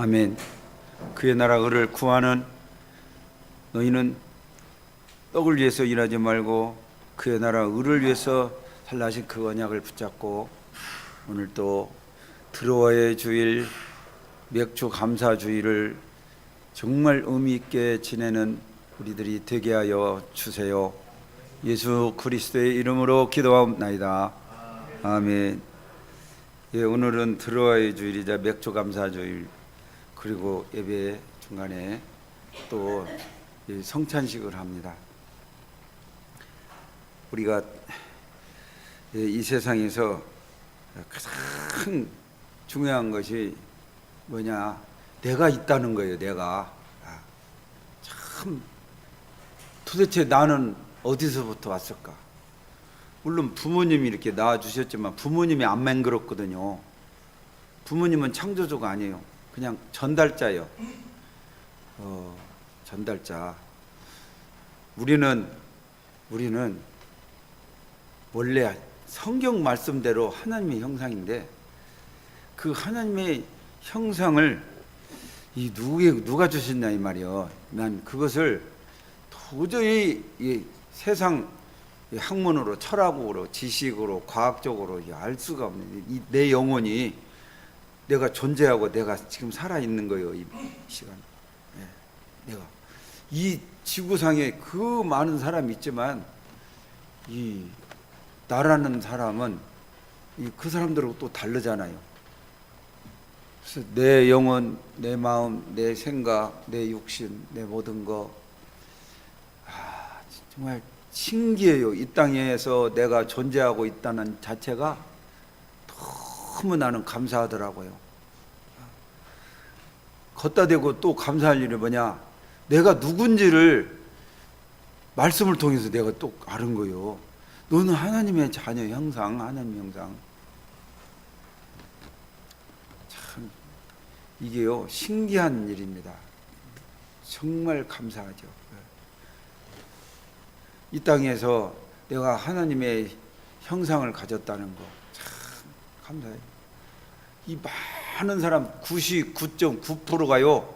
아멘. 그의 나라 그를 구하는 너희는 떡을 위해서 일하지 말고 그의 나라 의를 위해서 살라 하신 그 언약을 붙잡고 오늘 또 드로아의 주일 맥주 감사 주일을 정말 의미 있게 지내는 우리들이 되게 하여 주세요. 예수 그리스도의 이름으로 기도하옵나이다. 아멘. 예, 오늘은 드로아의 주일이자 맥주 감사 주일, 그리고 예배 중간에 또 성찬식을 합니다. 우리가 이 세상에서 가장 중요한 것이 뭐냐? 내가 있다는 거예요. 내가. 참 도대체 나는 어디서부터 왔을까? 물론 부모님이 이렇게 낳아주셨지만 부모님이 안 맹그럽거든요. 부모님은 창조주가 아니에요. 그냥 전달자예요. 전달자. 우리는 원래 성경 말씀대로 하나님의 형상인데 그 하나님의 형상을 누가 주셨냐 이 말이요. 난 그것을 도저히 이 세상 학문으로, 철학으로, 지식으로, 과학적으로 알 수가 없는 내 영혼이 내가 존재하고 내가 지금 살아있는 거예요. 이 시간. 내가 이 지구상에 그 많은 사람이 있지만 이 나라는 사람은 그 사람들하고 또 다르잖아요. 그래서 내 영혼, 내 마음, 내 생각, 내 육신, 내 모든 거 정말 신기해요. 이 땅에서 내가 존재하고 있다는 자체가 너무 나는 감사하더라고요. 걷다 대고 또 감사할 일이 뭐냐? 내가 누군지를 말씀을 통해서 내가 또 아는 거예요. 너는 하나님의 자녀 형상, 하나님 형상. 참 이게요 신기한 일입니다. 정말 감사하죠. 이 땅에서 내가 하나님의 형상을 가졌다는 거 참 감사해요. 이 많은 사람 99.9%가요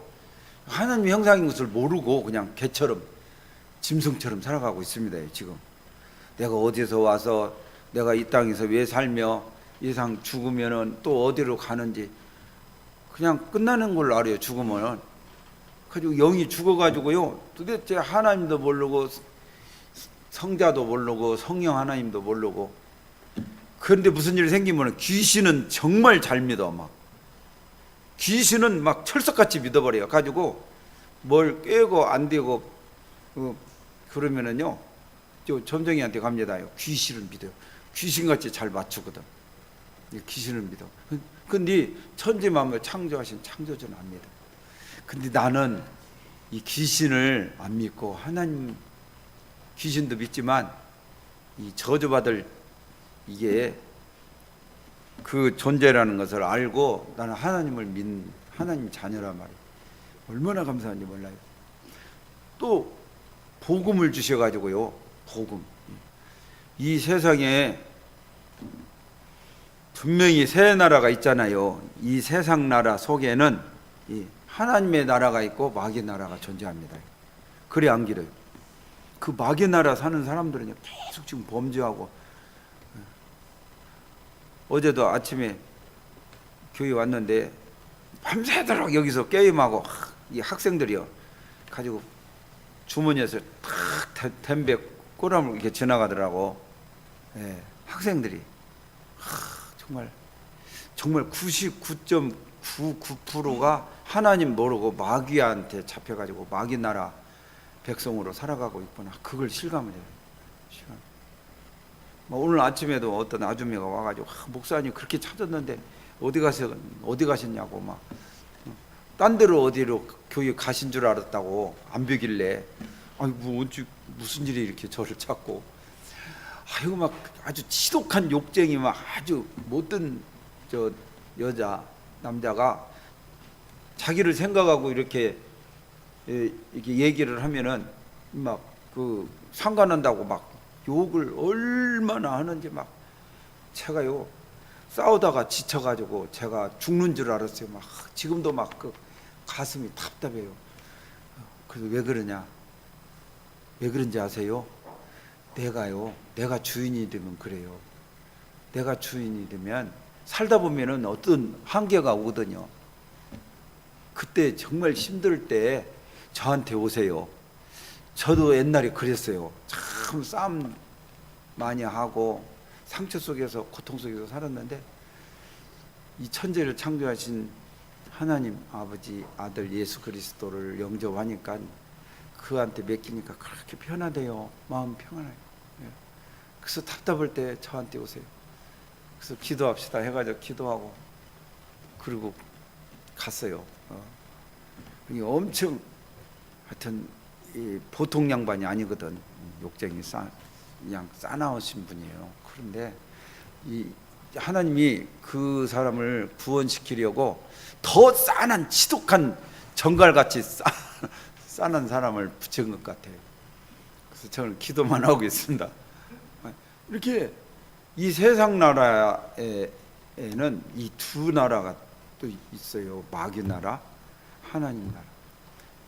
하나님의 형상인 것을 모르고 그냥 개처럼 짐승처럼 살아가고 있습니다. 지금 내가 어디서 와서 내가 이 땅에서 왜 살며 이상 죽으면은 또 어디로 가는지 그냥 끝나는 걸로 알아요. 죽으면은 가지고 영이 죽어가지고요 도대체 하나님도 모르고 성자도 모르고 성령 하나님도 모르고. 그런데 무슨 일이 생기면 귀신은 정말 잘 믿어. 막 귀신은 막 철석같이 믿어버려요. 가지고 뭘 꿰고 안 되고 그러면은요 저 점쟁이한테 갑니다. 귀신을 믿어요. 귀신같이 잘 맞추거든. 귀신을 믿어. 근데 천지만물 창조하신 창조주는 안 믿어. 근데 나는 이 귀신을 안 믿고 하나님 귀신도 믿지만 이 저주받을 이게 그 존재라는 것을 알고 나는 하나님을 믿는 하나님 자녀란 말이에요. 얼마나 감사한지 몰라요. 또 복음을 주셔가지고요. 복음. 이 세상에 분명히 새 나라가 있잖아요. 이 세상 나라 속에는 이 하나님의 나라가 있고 마귀의 나라가 존재합니다. 그래 안 길어요. 그 마귀의 나라 사는 사람들은 계속 지금 범죄하고. 어제도 아침에 교회 왔는데 밤새도록 여기서 게임하고 이 학생들이요 가지고 주머니에서 탁 댐백 꼬람을 이렇게 지나가더라고. 학생들이 정말 99.99%가 하나님 모르고 마귀한테 잡혀가지고 마귀 나라 백성으로 살아가고 있구나. 그걸 실감을 해요. 오늘 아침에도 어떤 아주머니가 와가지고 목사님 그렇게 찾았는데 어디 가셨냐고 막 딴 데로 어디로 교회 가신 줄 알았다고 안 뵈길래 아이고 무슨 일이 이렇게 저를 찾고 아이고 막 아주 지독한 욕쟁이 막 아주 못된 저 남자가 자기를 생각하고 이렇게 얘기를 하면은 막 그 상관한다고 막 욕을 얼마나 하는지 막 제가요 싸우다가 지쳐가지고 제가 죽는 줄 알았어요. 막 지금도 막 가슴이 답답해요. 그래서 왜 그러냐? 왜 그런지 아세요? 내가 주인이 되면 그래요. 내가 주인이 되면 살다 보면은 어떤 한계가 오거든요. 그때 정말 힘들 때 저한테 오세요. 저도 옛날에 그랬어요. 참 싸움 많이 하고 상처 속에서, 고통 속에서 살았는데, 이 천지를 창조하신 하나님 아버지 아들 예수 그리스도를 영접하니까, 그한테 맡기니까 그렇게 편하대요. 마음 평안해요. 그래서 답답할 때 저한테 오세요. 그래서 기도합시다 해가지고 기도하고 그리고 갔어요. 이게 엄청 하여튼 보통 양반이 아니거든. 욕쟁이 그냥 싸나우신 분이에요. 그런데 이 하나님이 그 사람을 구원시키려고 더 싸난 지독한 정갈같이 싸난 사람을 붙인 것 같아요. 그래서 저는 기도만 하고 있습니다. 이렇게 이 세상 나라에는 이 두 나라가 또 있어요. 마귀 나라, 하나님 나라.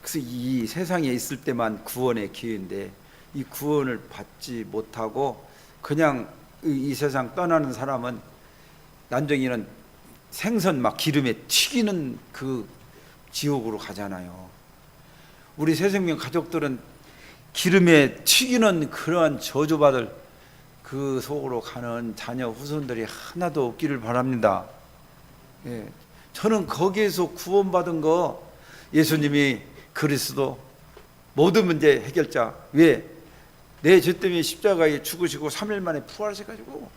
그래서 이 세상에 있을 때만 구원의 기회인데, 이 구원을 받지 못하고 그냥 이 세상 떠나는 사람은 난정이는 생선 막 기름에 튀기는 그 지옥으로 가잖아요. 우리 새생명 가족들은 기름에 튀기는 그러한 저주받을 그 속으로 가는 자녀 후손들이 하나도 없기를 바랍니다. 예, 저는 거기에서 구원받은 거, 예수님이 그리스도 모든 문제 해결자, 왜? 내 죄 때문에 십자가에 죽으시고 3일 만에 부활하셔가지고,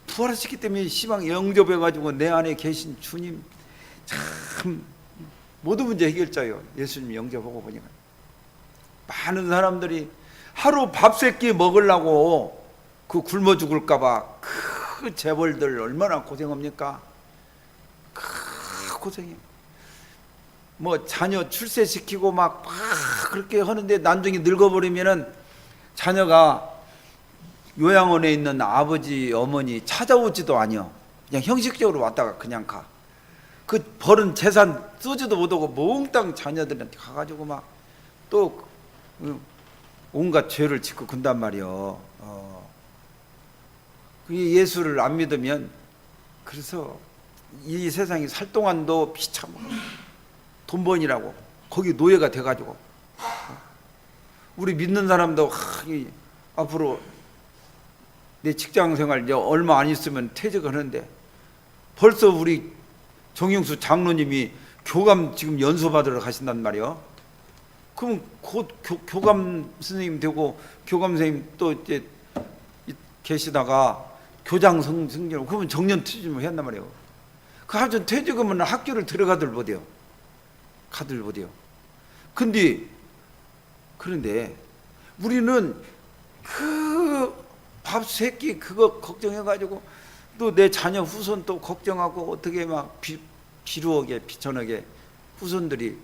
부활하셨기 때문에 시방 영접해가지고 내 안에 계신 주님, 참 모든 문제 해결자요. 예수님 영접하고 보니까 많은 사람들이 하루 밥 세 끼 먹으려고 그 굶어 죽을까봐 그 재벌들 얼마나 고생합니까? 그 고생해. 뭐 자녀 출세시키고 막 그렇게 하는데 나중에 늙어버리면은 자녀가 요양원에 있는 아버지 어머니 찾아오지도 아니요. 그냥 형식적으로 왔다가 그냥 가. 그 벌은 재산 쓰지도 못하고 몽땅 자녀들한테 가가지고 막 또 온갖 죄를 짓고 군단 말이요. 그게 예수를 안 믿으면, 그래서 이 세상에 살 동안도 비참하고 돈 번이라고 거기 노예가 돼가지고, 우리 믿는 사람도 앞으로 내 직장 생활 이제 얼마 안 있으면 퇴직하는데, 벌써 우리 정영수 장로님이 교감 지금 연수 받으러 가신단 말이요. 그럼 곧 교감 선생님 되고, 교감 선생님 또 이제 계시다가 교장 승진, 그러면 정년 퇴직을 한단 말이에요. 그 하여튼 퇴직하면 학교를 들어가들 못해요. 가들 못해요. 그런데 우리는 그 밥 세 끼 그거 걱정해가지고, 또 내 자녀 후손 또 걱정하고, 어떻게 막 비루하게 비천하게 후손들이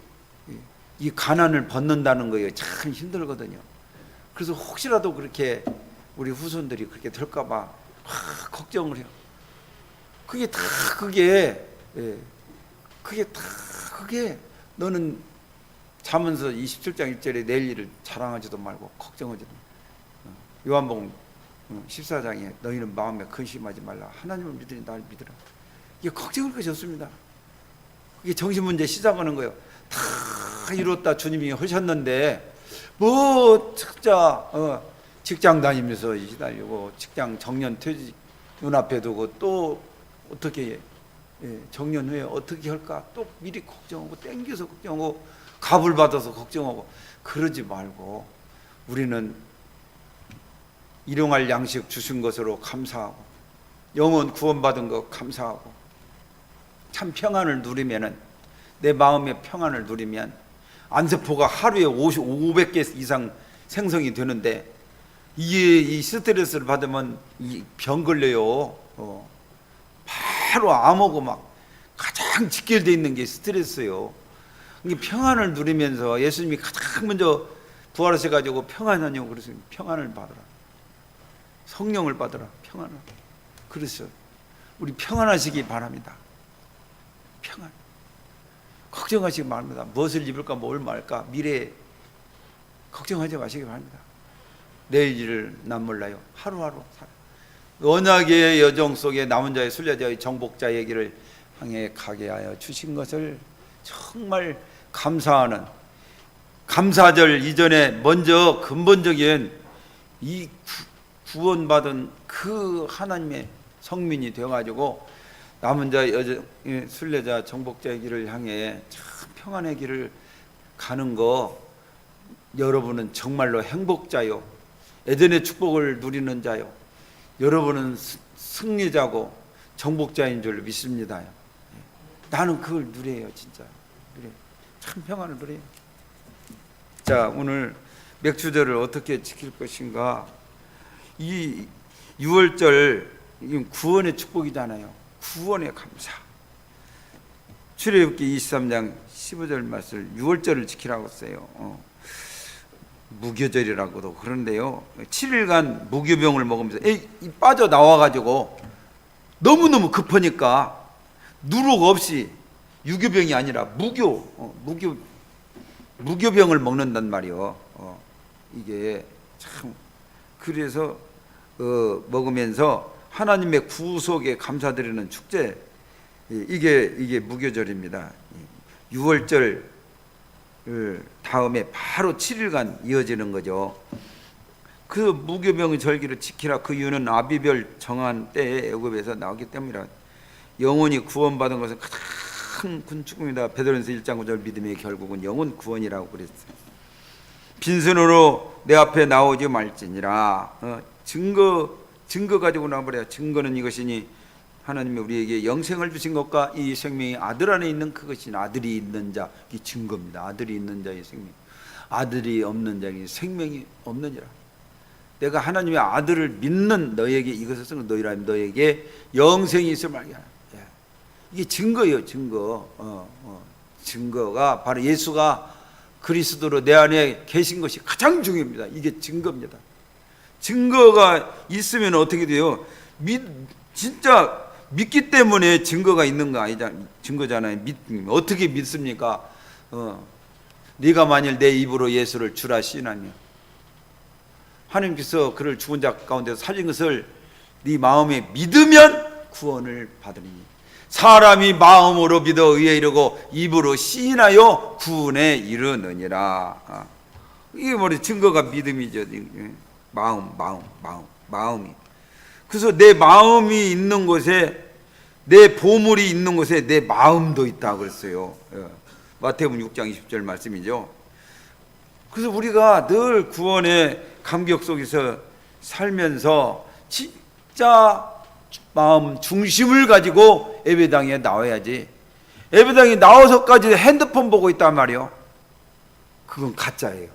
이 가난을 벗는다는 거예요. 참 힘들거든요. 그래서 혹시라도 그렇게 우리 후손들이 그렇게 될까봐 걱정을 해요. 그게 다 그게 너는 잠언서 27장 1절에 내일 일을 자랑하지도 말고 걱정하지도 말고, 요한복음 14장에 너희는 마음에 근심하지 말라. 하나님을 믿으니 나를 믿으라. 이게 걱정할 것이 없습니다. 그게 정신문제 시작하는 거예요. 다 이뤘다 주님이 하셨는데, 뭐 직장 다니면서 시달리고, 직장 정년 퇴직 눈앞에 두고, 또 어떻게 정년 후에 어떻게 할까 또 미리 걱정하고, 땡겨서 걱정하고, 갑을 받아서 걱정하고, 그러지 말고 우리는 일용할 양식 주신 것으로 감사하고, 영혼 구원받은 것 감사하고, 참 평안을 누리면은, 내 마음의 평안을 누리면, 안세포가 하루에 500개 이상 생성이 되는데, 이 스트레스를 받으면 병 걸려요. 바로 암하고 막 가장 직결되어 있는 게 스트레스예요. 평안을 누리면서, 예수님이 가장 먼저 부활하셔가지고 평안하냐고 그래서 평안을 받으라, 성령을 받으라, 평안을. 그래서 우리 평안하시기 바랍니다. 평안. 걱정하시기 바랍니다. 무엇을 입을까 뭘 말까 미래 걱정하지 마시기 바랍니다. 내일 일을 난 몰라요. 하루하루 살아. 언약의 여정 속에 남은 자의 순례자의 정복자의 길을 향해 가게 하여 주신 것을 정말 감사하는, 감사절 이전에 먼저 근본적인 이 구원받은 그 하나님의 성민이 되어가지고 남은 자의 여정, 순례자 정복자의 길을 향해 참 평안의 길을 가는 거, 여러분은 정말로 행복자요, 에덴의 축복을 누리는 자요, 여러분은 승리자고 정복자인 줄 믿습니다. 나는 그걸 누려요. 진짜 누려요. 참 평안을 누려요. 자, 오늘 맥주절을 어떻게 지킬 것인가. 이 6월절 구원의 축복이잖아요. 구원의 감사. 출애굽기 23장 15절 말씀을 6월절을 지키라고 써요. 무교절이라고도 그런데요, 7일간 무교병을 먹으면서 빠져나와가지고 너무너무 급하니까 누룩 없이, 유교병이 아니라 무교병을 먹는단 말이요. 이게 참, 그래서 먹으면서 하나님의 구속에 감사드리는 축제, 이게 무교절입니다. 6월절 다음에 바로 7일간 이어지는 거죠. 그 무교병의 절기를 지키라. 그 이유는 아비별 정한 때에 애굽에서 나왔기 때문이라. 영혼이 구원받은 것은 가장 큰 축복입니다. 베드로전서 1장 9절 믿음의 결국은 영혼 구원이라고 그랬어요. 빈손으로 내 앞에 나오지 말지니라. 증거 가지고 나와버려요. 증거는 이것이니 하나님이 우리에게 영생을 주신 것과 이 생명이 아들 안에 있는 그것이 아들이 있는 자, 이 증거입니다. 아들이 있는 자의 생명, 아들이 없는 자의 생명이 없느니라. 내가 하나님의 아들을 믿는 너에게 이것을 쓴 너희라 너에게 영생이 있을 말이야. 이게 증거예요. 증거. 증거가 바로 예수가 그리스도로 내 안에 계신 것이 가장 중요합니다. 이게 증거입니다. 증거가 있으면 어떻게 돼요? 진짜 믿기 때문에 증거가 있는 거 아니잖아요. 증거잖아요. 어떻게 믿습니까? 네가 만일 내 입으로 예수를 주라 시인하면 하나님께서 그를 죽은 자 가운데서 살린 것을 네 마음에 믿으면 구원을 받으리니 사람이 마음으로 믿어 의에 이르고 입으로 시인하여 구원에 이르느니라. 이게 뭐지? 증거가 믿음이죠. 마음이. 그래서 내 마음이 있는 곳에, 내 보물이 있는 곳에 내 마음도 있다 그랬어요. 마태복음 6장 20절 말씀이죠. 그래서 우리가 늘 구원의 감격 속에서 살면서 진짜 마음 중심을 가지고 예배당에 나와야지. 예배당에 나와서까지 핸드폰 보고 있단 말이에요. 그건 가짜예요.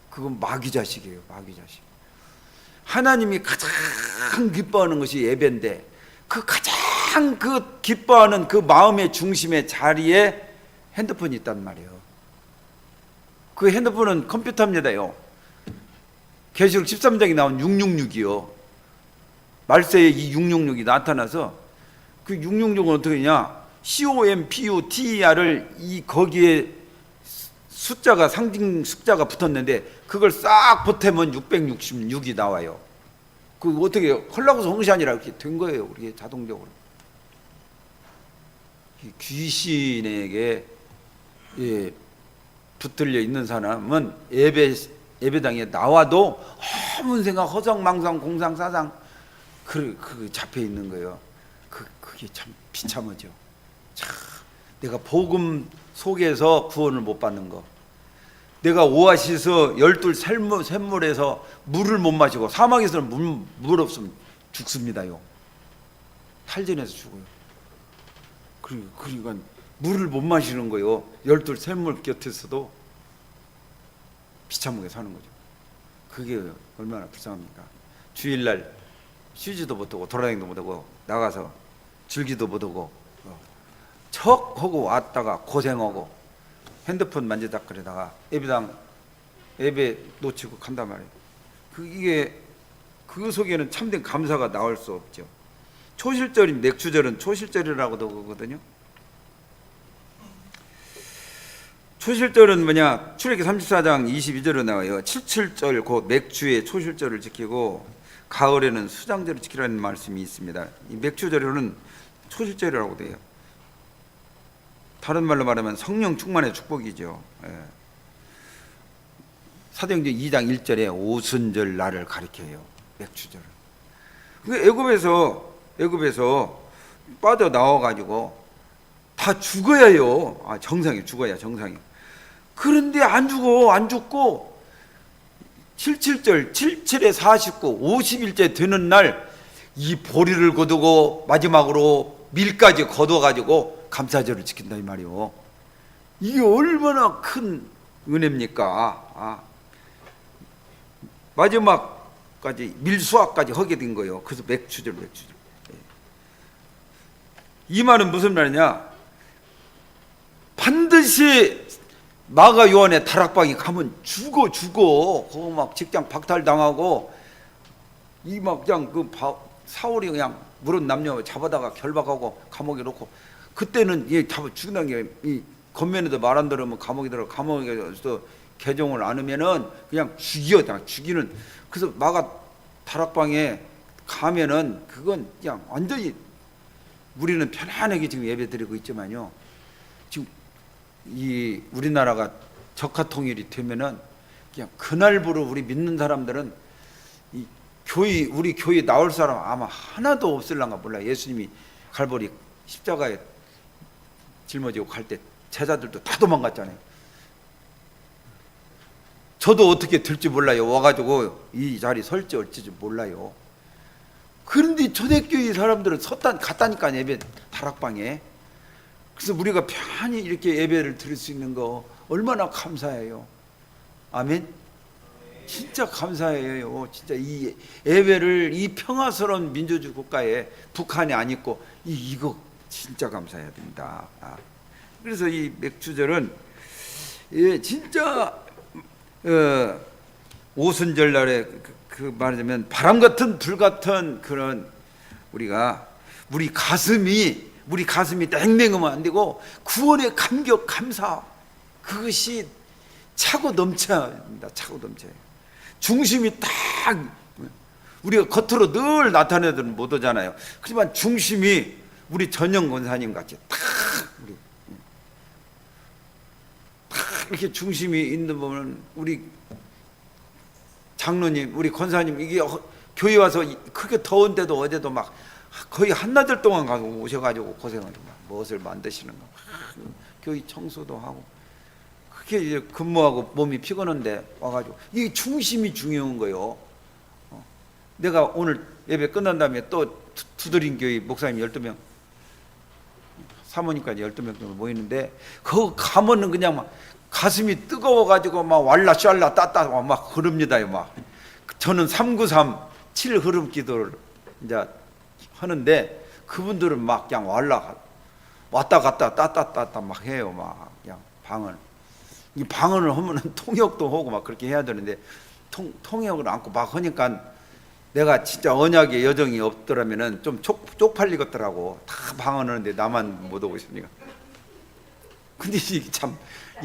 그건 마귀자식이에요. 마귀자식. 하나님이 가장 기뻐하는 것이 예배인데 그 가장 그 기뻐하는 그 마음의 중심의 자리에 핸드폰이 있단 말이에요. 그 핸드폰은 컴퓨터입니다요. 계시록 13장에 나온 666이요. 말세에 이 666이 나타나서 그 666은 어떻게 되냐? COMPUTER을 거기에 숫자가 상징 숫자가 붙었는데 그걸 싹 보태면 666이 나와요. 그 어떻게 헐라고서 홍시 아니라 이렇게 된 거예요. 우리 자동적으로. 귀신에게 붙들려 있는 사람은 예배당에 나와도 아무 생각, 허성망상, 공상사상 그 잡혀 있는 거예요. 그게 참 비참하죠. 참 내가 복음 속에서 구원을 못 받는 거, 내가 오아시스 12 샘물에서 물을 못 마시고 사막에서는 물 없으면 죽습니다요. 탈전해서 죽어요. 그러니까 물을 못 마시는 거요. 12 샘물 곁에서도 비참하게 사는 거죠. 그게 얼마나 불쌍합니까? 주일날 쉬지도 못하고 돌아다니도 못하고 나가서 즐기도 못하고 척하고 왔다가 고생하고 핸드폰 만지작거리다가 예배 놓치고 간단 말이에요. 그 속에는 참된 감사가 나올 수 없죠. 초실절인 맥주절은 초실절이라고도 그러거든요. 초실절은 뭐냐? 출애굽기 34장 22절로 나와요. 칠칠절 곧 맥주의 초실절을 지키고 가을에는 수장절을 지키라는 말씀이 있습니다. 이 맥주절에는 초실절이라고 돼요. 다른 말로 말하면 성령 충만의 축복이죠. 예. 사도행전 2장 1절에 오순절 날을 가리켜요. 맥주절을. 애굽에서 빠져 나와 가지고 다 죽어야 해요. 정상이 죽어야 정상이. 그런데 안 죽고 77절 77에 49 50일째 되는 날 이 보리를 거두고 마지막으로 밀까지 거둬 가지고 감사절을 지킨다 이 말이요. 이게 얼마나 큰 은혜입니까? 마지막까지 밀수학까지 하게 된 거예요. 그래서 맥주절. 이 말은 무슨 말이냐? 반드시 마가 요한의 다락방에 가면 죽어. 그거 막 직장 박탈당하고 이 막 그냥 사울이 그냥 물은 남녀 잡아다가 결박하고 감옥에 넣고, 그때는 잡아 죽는다는 게 이 겉면에도 말 안 들으면 감옥에 들어, 감옥에서 개종을 안 하면은 그냥 죽이는. 그래서 마가 다락방에 가면은 그건 그냥 완전히, 우리는 편안하게 지금 예배 드리고 있지만요, 지금 이 우리나라가 적화통일이 되면은 그냥 그날부로 우리 믿는 사람들은 우리 교회 나올 사람 아마 하나도 없을란가 몰라. 예수님이 갈보리 십자가에 짊어지고 갈 때 제자들도 다 도망갔잖아요. 저도 어떻게 될지 몰라요. 와가지고 이 자리 설지 어찌지 몰라요. 그런데 초대교회 사람들은 갔다니까, 예배 다락방에. 그래서 우리가 편히 이렇게 예배를 드릴 수 있는 거 얼마나 감사해요. 아멘. 진짜 감사해요. 진짜 이 예배를 이 평화스러운 민주주의 국가에 북한이 안 있고 이거 진짜 감사해야 됩니다. 그래서 이 맥주절은 진짜 오순절 날에 그 말하자면 바람 같은 불 같은 그런 우리 가슴이 냉랭하면 안 되고 구원의 감격 감사, 그것이 차고 넘쳐야 됩니다. 차고 넘쳐요. 중심이 딱, 우리가 겉으로 늘 나타내들은 못 오잖아요. 하지만 중심이 우리 전영 권사님 같이 딱 이렇게 중심이 있는 보면, 우리 장로님, 우리 권사님, 이게 교회 와서 크게 더운데도 어제도 막 거의 한나절 동안 가서 오셔가지고 고생하고 무엇을 만드시는 거, 교회 청소도 하고 그렇게 이제 근무하고 몸이 피곤한데 와가지고, 이 중심이 중요한 거예요. 내가 오늘 예배 끝난 다음에 또 두드림 교회 목사님 12명, 사모님까지 12명 정도 모이는데, 그거 가면은 그냥 막 가슴이 뜨거워가지고 막 왈라 샬라 따따 막 흐릅니다. 막 저는 393 7 흐름 기도를 이제 하는데, 그분들은 막 그냥 왔다 갔다 따따따따 막 해요. 막 그냥 이 방언을 하면은 통역도 하고 막 그렇게 해야 되는데, 통역을 안고 막 하니까 내가 진짜 언약의 여정이 없더라면은 좀 쪽팔리겠더라고. 다 방언하는데 나만 못 오고 있으니까. 근데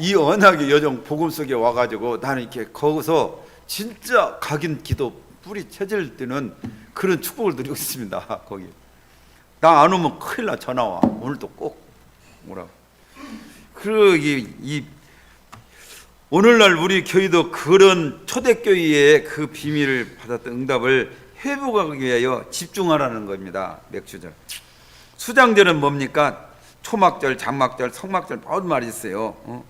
이 언약의 여정 복음 속에 와가지고 나는 이렇게 거기서 진짜 각인 기도 뿌리 채질 때는 그런 축복을 누리고 있습니다. 거기 나 안 오면 큰일 나. 전화 와. 오늘도 꼭 오라고. 오늘날 우리 교회도 그런 초대교회의 그 비밀을 받았던 응답을 회복하기 위하여 집중하라는 겁니다. 맥주절. 수장절은 뭡니까? 초막절, 장막절, 성막절 모든 말이 있어요.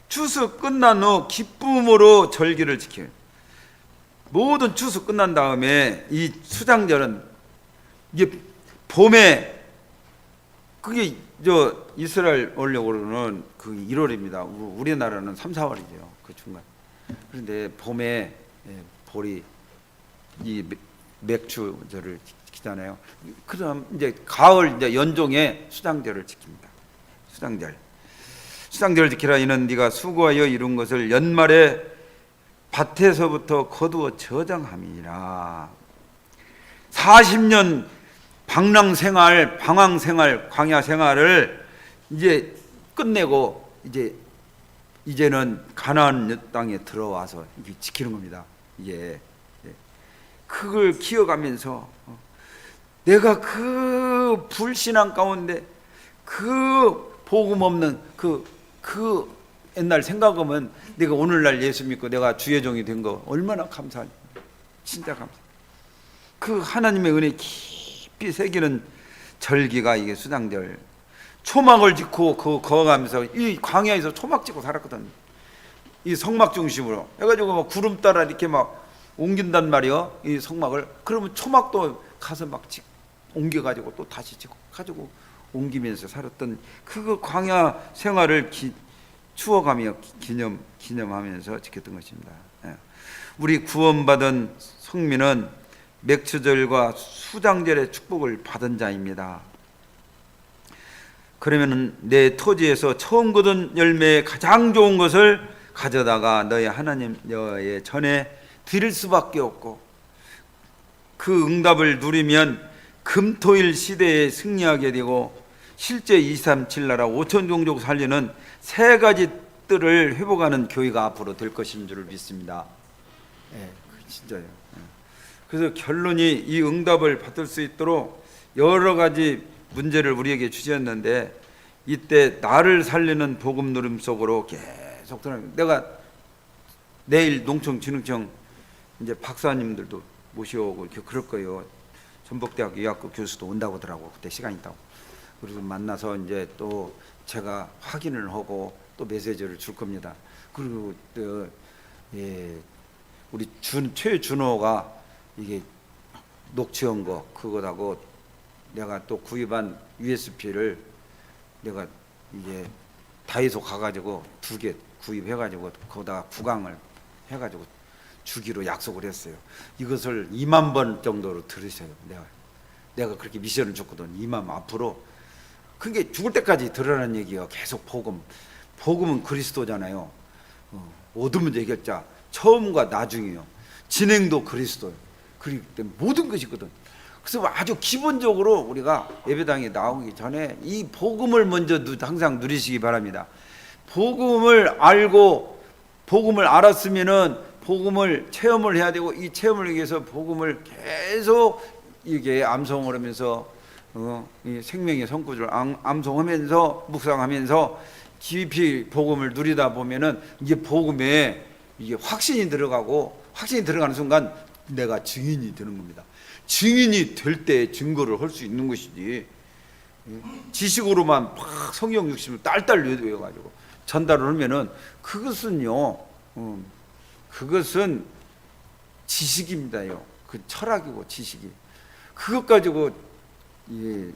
추수 끝난 후 기쁨으로 절기를 지켜요. 모든 추수 끝난 다음에 이 수장절은 이게 봄에, 그게 이스라엘 원력으로는 그 1월입니다. 우리나라는 3, 4월이죠. 그 중간. 그런데 봄에 보리 이 맥주절을 지키잖아요. 그다음 이제 가을 이제 연종에 수장절을 지킵니다. 수장절을 지키라. 이는 네가 수고하여 이룬 것을 연말에 밭에서부터 거두어 저장함이니라. 40년 방황 생활, 광야 생활을 이제 끝내고 이제 이제는 가나안 땅에 들어와서 이게 지키는 겁니다. 이게 그걸 기억하면서 내가 그 불신앙 가운데 그 복음 없는 그 옛날 생각하면 내가 오늘날 예수 믿고 내가 주의 종이 된 거 얼마나 감사해. 진짜 감사. 그 하나님의 은혜 깊이 새기는 절기가 이게 수장절. 초막을 짓고 그 거가면서 이 광야에서 초막 짓고 살았거든. 이 성막 중심으로 해가지고 막 구름 따라 이렇게 막 옮긴단 말이요. 이 성막을. 그러면 초막도 가서 막 옮겨가지고 또 다시 짓고 가지고 옮기면서 살았던 그 광야 생활을 추억하며 기념하면서 지켰던 것입니다. 우리 구원받은 성민은 맥추절과 수장절의 축복을 받은 자입니다. 그러면 내 토지에서 처음 거둔 열매의 가장 좋은 것을 가져다가 너의 하나님 여호와의 전에 드릴 수밖에 없고, 그 응답을 누리면 금토일 시대에 승리하게 되고 실제 237 나라 5천 종족 살리는 세 가지 뜰을 회복하는 교회가 앞으로 될 것인 줄 믿습니다. 진짜요. 그래서 결론이 이 응답을 받을 수 있도록 여러 가지 문제를 우리에게 주셨는데, 이때 나를 살리는 복음 누림 속으로 계속 들어가는. 내가 내일 농촌진흥청 이제 박사님들도 모셔오고 이렇게 그럴 거예요. 전북대학교 의학과 교수도 온다고 하더라고. 그때 시간 있다고. 그래서 만나서 이제 또 제가 확인을 하고 또 메시지를 줄 겁니다. 그리고 또 우리 최준호가 이게 녹취한 거 그거하고 내가 또 구입한 USB를 내가 이제 다이소 가가지고 2개 구입해가지고 거기다가 구강을 해가지고 주기로 약속을 했어요. 이것을 2만 번 정도로 들으세요. 내가 그렇게 미션을 줬거든. 2만 앞으로 그게 죽을 때까지 들으라는 얘기예요. 계속 복음은 그리스도잖아요. 모든 해결자 처음과 나중이에요. 진행도 그리스도예요. 그렇기 때문에 모든 것이거든. 그래서 아주 기본적으로 우리가 예배당에 나오기 전에 이 복음을 먼저 항상 누리시기 바랍니다. 복음을 알고 복음을 알았으면은 복음을 체험을 해야 되고, 이 체험을 위해서 복음을 계속 이게 암송을 하면서 이 생명의 성구를 암송하면서 묵상하면서 깊이 복음을 누리다 보면은 이게 복음에 이게 확신이 들어가고, 확신이 들어가는 순간 내가 증인이 되는 겁니다. 증인이 될 때 증거를 할 수 있는 것이지, 지식으로만 막 성경 60을 딸딸 외워가지고 전달을 하면은 그것은요, 그것은 지식입니다요. 그 철학이고 지식이. 그것 가지고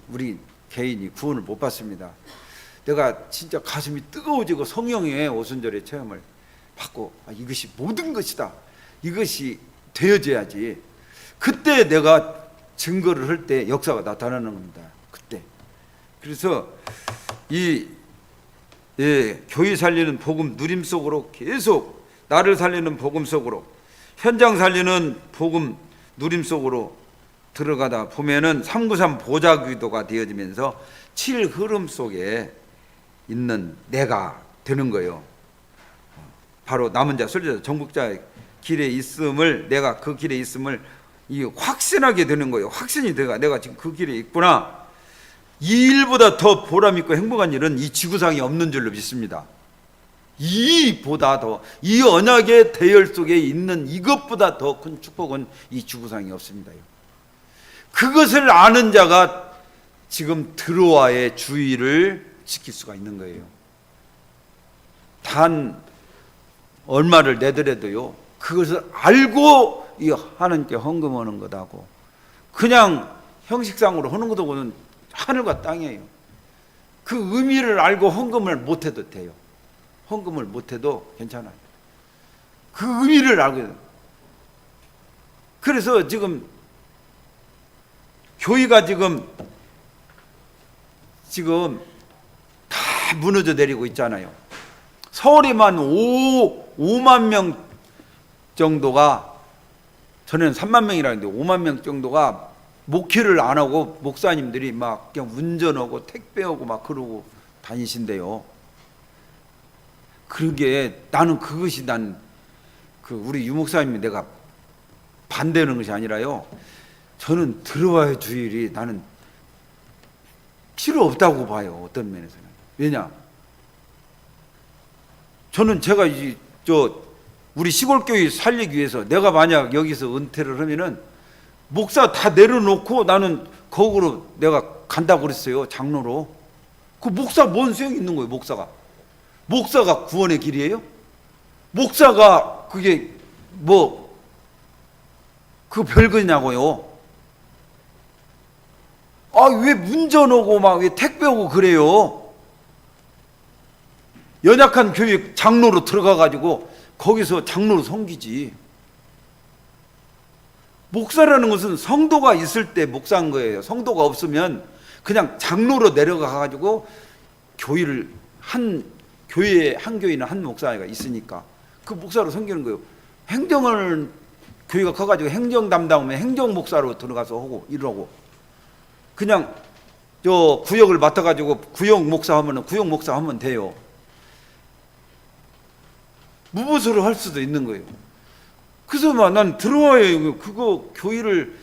우리 개인이 구원을 못 받습니다. 내가 진짜 가슴이 뜨거워지고 성령의 오순절의 체험을 받고, 이것이 모든 것이다. 이것이 되어져야지. 그때 내가 증거를 할 때 역사가 나타나는 겁니다. 그때. 그래서 교회 살리는 복음 누림 속으로 계속 나를 살리는 복음 속으로, 현장 살리는 복음 누림 속으로 들어가다 보면은 393 보좌기도가 되어지면서 7 흐름 속에 있는 내가 되는 거예요. 바로 남은 자, 순례자, 정복자 길에 있음을, 내가 그 길에 있음을 확신하게 되는 거예요. 확신이 내가 지금 그 길에 있구나. 이 일보다 더 보람있고 행복한 일은 이 지구상에 없는 줄로 믿습니다. 이보다 더, 이 언약의 대열 속에 있는 이것보다 더 큰 축복은 이 지구상에 없습니다. 그것을 아는 자가 지금 드로아의 주의를 지킬 수가 있는 거예요. 단 얼마를 내더라도요, 그것을 알고 이 하나님께 헌금하는 것하고 그냥 형식상으로 하는 것하고는 하늘과 땅이에요. 그 의미를 알고 헌금을 못해도 돼요. 헌금을 못해도 괜찮아요. 그 의미를 알고. 그래서 지금 교회가 지금 다 무너져 내리고 있잖아요. 서울에만 5만 명 정도가, 전에는 3만 명이라 했는데 5만 명 정도가 목회를 안 하고 목사님들이 막 그냥 운전하고 택배하고 막 그러고 다니신대요. 그게 나는 그것이 우리 유목사님이 내가 반대하는 것이 아니라요. 저는 들어와야 주일이 나는 필요 없다고 봐요. 어떤 면에서는. 왜냐? 저는 제가 우리 시골교회 살리기 위해서 내가 만약 여기서 은퇴를 하면은 목사 다 내려놓고 나는 거꾸로 내가 간다고 그랬어요. 장로로. 그 목사 뭔 소용이 있는 거예요, 목사가. 목사가 구원의 길이에요? 목사가 그게 그 별거냐고요. 아, 왜 운전 오고 막 왜 택배 오고 그래요? 연약한 교회 장로로 들어가가지고 거기서 장로로 섬기지. 목사라는 것은 성도가 있을 때 목사인 거예요. 성도가 없으면 그냥 장로로 내려가가지고 교회에 한 교회는 한 목사가 있으니까 그 목사로 섬기는 거예요. 행정을 교회가 커가지고 행정 담당하면 행정 목사로 들어가서 하고 이러고 그냥 구역을 맡아가지고 구역 목사 하면 돼요. 무보수로 할 수도 있는 거예요. 그래서 난 들어와요. 그거 교회를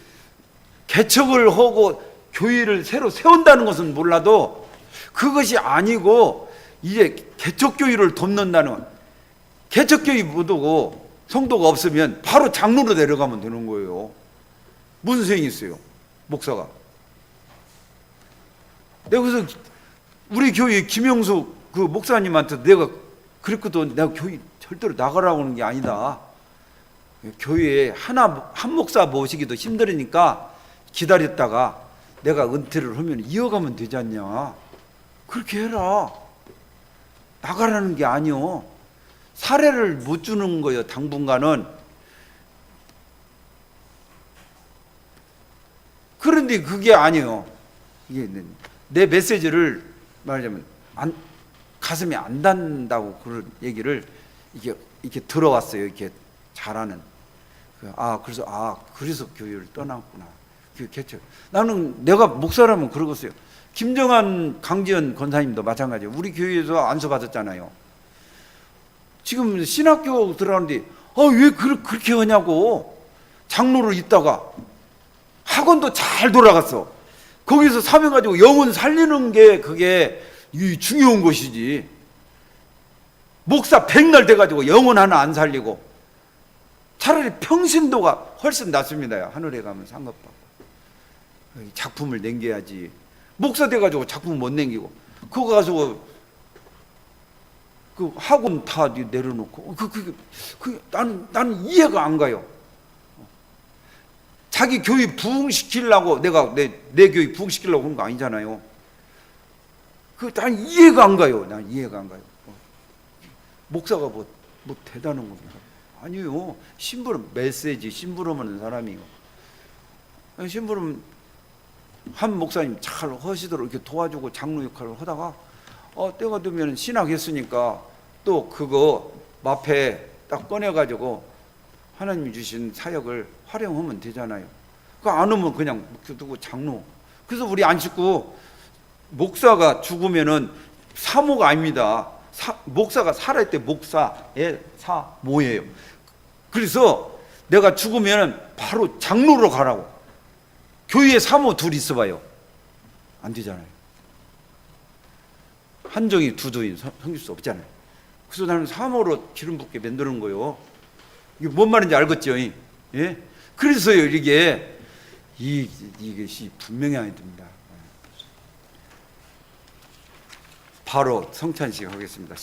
개척을 하고 교회를 새로 세운다는 것은 몰라도 그것이 아니고 이제 개척교회를 돕는다는 개척교회 못 오고 성도가 없으면 바로 장로로 내려가면 되는 거예요. 무슨 소용이 있어요, 목사가. 내가 그래서 우리 교회 김영수 그 목사님한테 내가 그랬거든. 내가 교회 절대로 나가라고 하는 게 아니다. 교회에 한 목사 모시기도 힘들으니까 기다렸다가 내가 은퇴를 하면 이어가면 되지 않냐. 그렇게 해라. 나가라는 게 아니요. 사례를 못 주는 거예요, 당분간은. 그런데 그게 아니에요. 이게 내 메시지를 말하자면 가슴에 안 닿는다고 그런 얘기를 이렇게 들어왔어요. 이렇게 잘하는. 그래서 교회를 떠났구나. 개척. 나는 내가 목사라면 그러겠어요. 김정한, 강지연 권사님도 마찬가지예요. 우리 교회에서 안수 받았잖아요. 지금 신학교 들어가는데 왜 그렇게 하냐고. 장로로 있다가 학원도 잘 돌아갔어. 거기서 사명 가지고 영혼 살리는 게 그게 중요한 것이지. 목사 백날 돼가지고 영혼 하나 안 살리고 차라리 평신도가 훨씬 낫습니다. 하늘에 가면 상급받고 작품을 남겨야지. 목사 돼가지고 작품 못 남기고 그거 가서 그 학원 다 내려놓고 나는 이해가 안 가요. 자기 교회 부흥시키려고 내가 내 교회 부흥시키려고 그런 거 아니잖아요. 난 이해가 안 가요. 난 이해가 안 가요. 목사가 뭐 대단한 겁니다. 아니요. 심부름 메시지 심부름하는 사람이요. 심부름 한 목사님 잘 하시도록 이렇게 도와주고 장로 역할을 하다가 때가 되면 신학했으니까 또 그거 마패 딱 꺼내가지고 하나님이 주신 사역을 활용하면 되잖아요. 그거 안 하면 그냥 두고 장로. 그래서 우리 안식구 목사가 죽으면은 사모가 아닙니다. 목사가 살아있을 때 목사의 사모예요. 그래서 내가 죽으면 바로 장로로 가라고. 교회에 사모 둘 있어봐요. 안 되잖아요. 한정이 두두인 섬길 수 없잖아요. 그래서 나는 사모로 기름 붓게 만드는 거예요. 이게 뭔 말인지 알겠죠? 예? 그래서요 이것이 분명히 아니 됩니다. 바로 성찬식 하겠습니다.